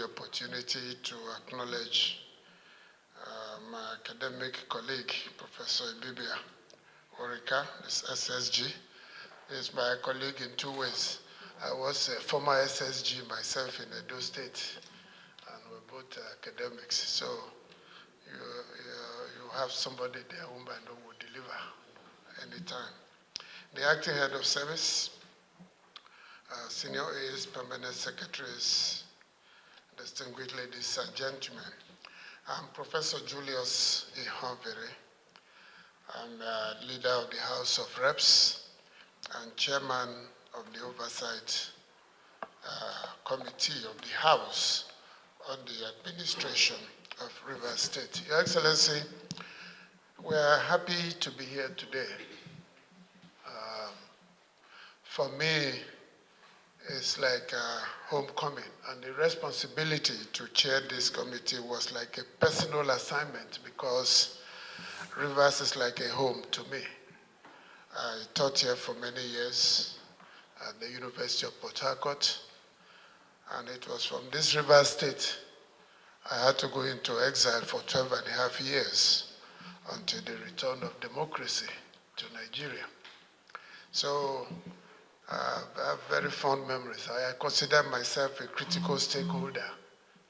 the opportunity to acknowledge my academic colleague, Professor Ibibia Orika, this SSG. He's my colleague in two ways. I was a former SSG myself in Edo State, and we're both academics. So you have somebody there whom I know will deliver anytime. The acting head of service, senior aides, permanent secretaries, distinguished ladies and gentlemen. I'm Professor Julius Ihanvere. I'm leader of the House of Reps and chairman of the Oversight Committee of the House on the administration of Rivers State. Your Excellency, we are happy to be here today. For me, it's like homecoming, and the responsibility to chair this committee was like a personal assignment because Rivers is like a home to me. I taught here for many years at the University of Port Harcourt, and it was from this Rivers State I had to go into exile for 12 and a half years until the return of democracy to Nigeria. So I have very fond memories. I consider myself a critical stakeholder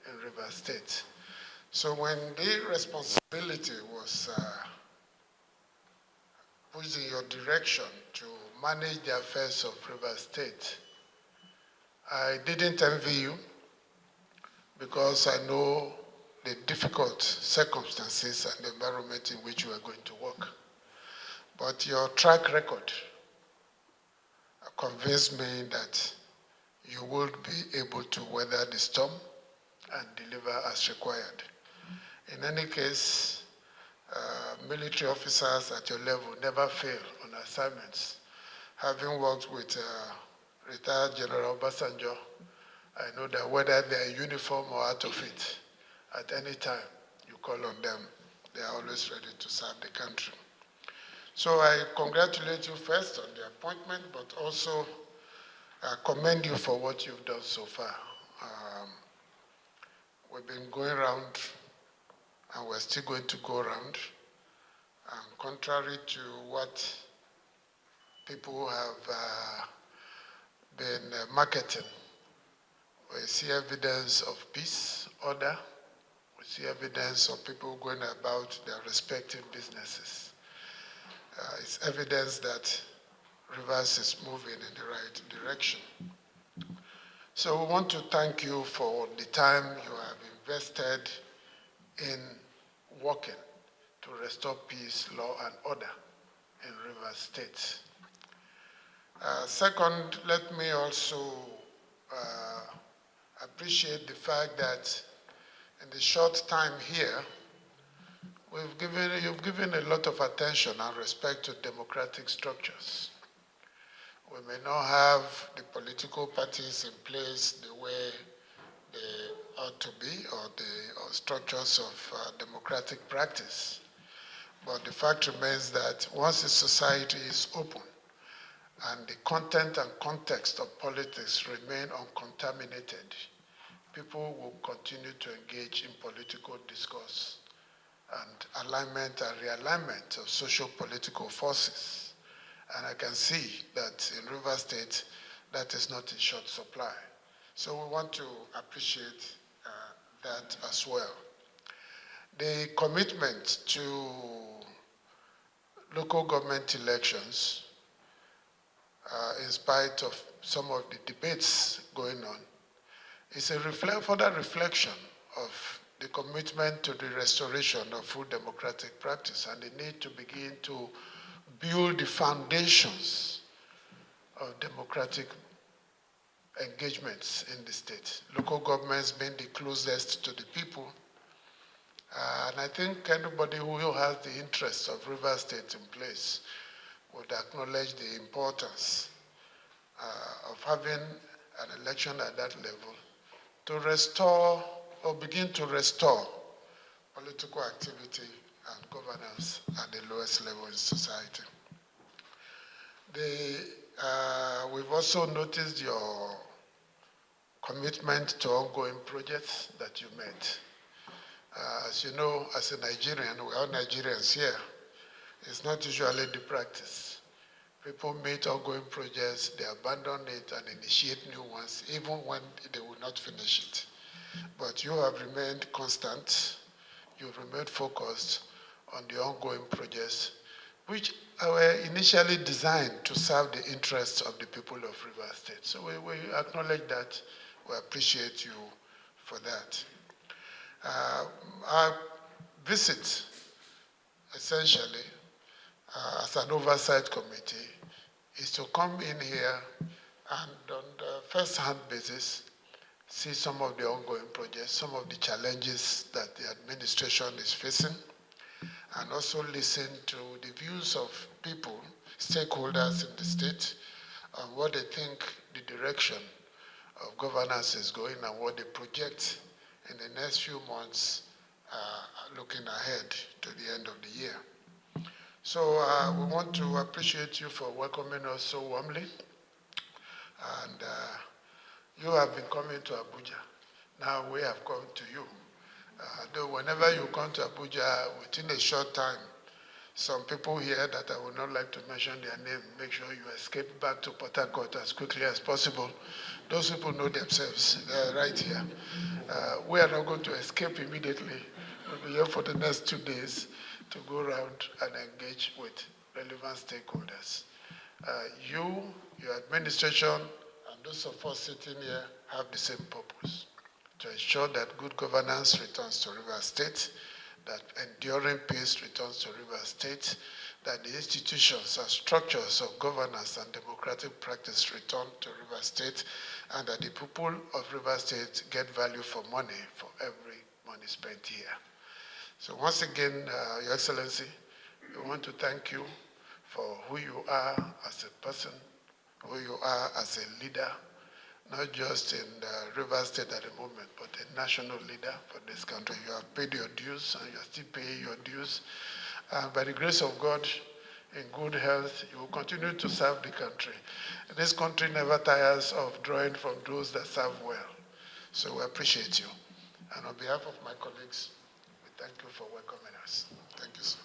in Rivers State. So when the responsibility was pushed in your direction to manage the affairs of Rivers State, I didn't envy you because I know the difficult circumstances and the environment in which you are going to work. But your track record convinced me that you would be able to weather the storm and deliver as required. In any case, military officers at your level never fail on assignments. Having worked with retired General Obasanjo, I know that whether they're in uniform or out of it, at any time you call on them, they are always ready to serve the country. So I congratulate you first on the appointment, but also commend you for what you've done so far. We've been going around, and we're still going to go around. And contrary to what people have been marketing, we see evidence of peace, order. We see evidence of people going about their respective businesses. It's evidence that Rivers is moving in the right direction. So we want to thank you for the time you have invested in working to restore peace, law, and order in Rivers State. Second, let me also appreciate the fact that in the short time here, you've given a lot of attention and respect to democratic structures. We may not have the political parties in place the way they ought to be, or the structures of democratic practice. But the fact remains that once a society is open and the content and context of politics remain uncontaminated, people will continue to engage in political discourse and alignment and realignment of social-political forces. And I can see that in Rivers State, that is not in short supply. So we want to appreciate that as well. The commitment to local government elections, in spite of some of the debates going on, is a further reflection of the commitment to the restoration of full democratic practice and the need to begin to build the foundations of democratic engagements in the state. Local governments being the closest to the people. And I think anybody who has the interests of Rivers State in place would acknowledge the importance of having an election at that level to restore or begin to restore political activity and governance at the lowest level in society. We've also noticed your commitment to ongoing projects that you made. As you know, as a Nigerian, we are Nigerians here, it's not usually the practice. People meet ongoing projects, they abandon it and initiate new ones, even when they will not finish it. But you have remained constant, you've remained focused on the ongoing projects, which were initially designed to serve the interests of the people of Rivers State. So we acknowledge that, we appreciate you for that. Our visit, essentially, as an oversight committee, is to come in here and on the first-hand basis, see some of the ongoing projects, some of the challenges that the administration is facing, and also listen to the views of people, stakeholders in the state, on what they think the direction of governance is going and what they project in the next few months, looking ahead to the end of the year. So we want to appreciate you for welcoming us so warmly. And you have been coming to Abuja. Now we have come to you. Though whenever you come to Abuja, within a short time, some people here that I would not like to mention their name, make sure you escape back to Port Harcourt as quickly as possible. Those people know themselves. They're right here. We are not going to escape immediately. We'll be here for the next 2 days to go around and engage with relevant stakeholders. You, your administration, and those of us sitting here have the same purpose: to ensure that good governance returns to Rivers State, that enduring peace returns to Rivers State, that the institutions and structures of governance and democratic practice return to Rivers State, and that the people of Rivers State get value for money for every money spent here. So once again, Your Excellency, we want to thank you for who you are as a person, who you are as a leader, not just in Rivers State at the moment, but a national leader for this country. You have paid your dues and you are still paying your dues. By the grace of God, in good health, you will continue to serve the country. This country never tires of drawing from those that serve well. So we appreciate you. And on behalf of my colleagues, we thank you for welcoming us. Thank you, sir.